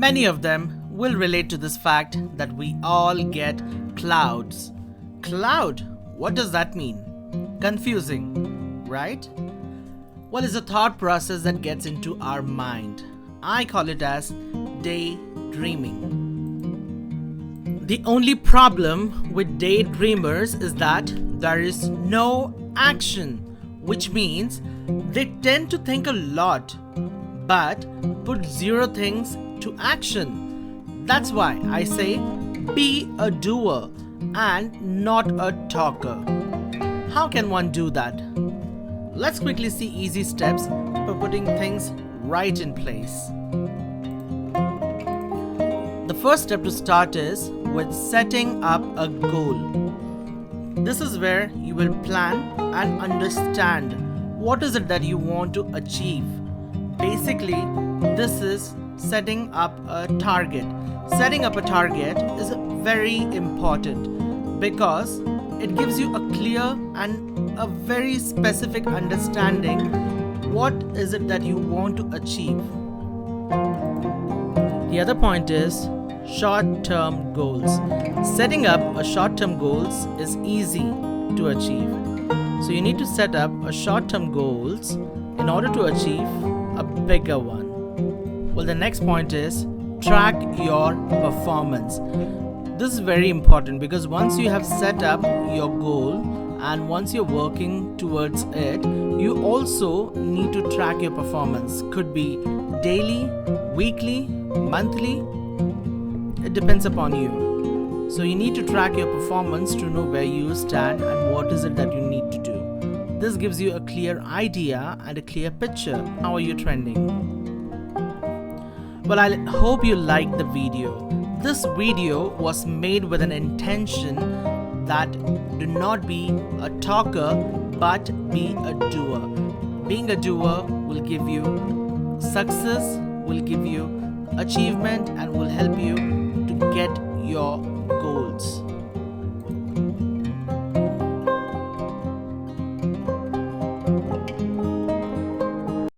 Many of them will relate to this fact that we all get clouds. Cloud, what does that mean? Confusing, right? Well, it's a thought process that gets into our mind. I call it as daydreaming. The only problem with daydreamers is that there is no action, which means they tend to think a lot but put zero things to action. That's why I say be a doer and not a talker. How can one do that? Let's quickly see easy steps for putting things right in place. The first step to start is with setting up a goal. This is where you will plan and understand what is it that you want to achieve. Basically, this is setting up a target. Setting up a target is very important because it gives you a clear and a very specific understanding what is it that you want to achieve. The other point is short-term goals. Setting up a short-term goals is easy to achieve. So you need to set up a short-term goals in order to achieve a bigger one. Well, the next point is track your performance. This is very important because once you have set up your goal and once you're working towards it, you also need to track your performance. Could be daily, weekly, monthly. It depends upon you. So you need to track your performance to know where you stand and what is it that you need to do. This gives you a clear idea and a clear picture. How are you trending? Well, I hope you liked the video. This video was made with an intention that do not be a talker but be a doer. Being a doer will give you success, will give you achievement and will help you to get your goals.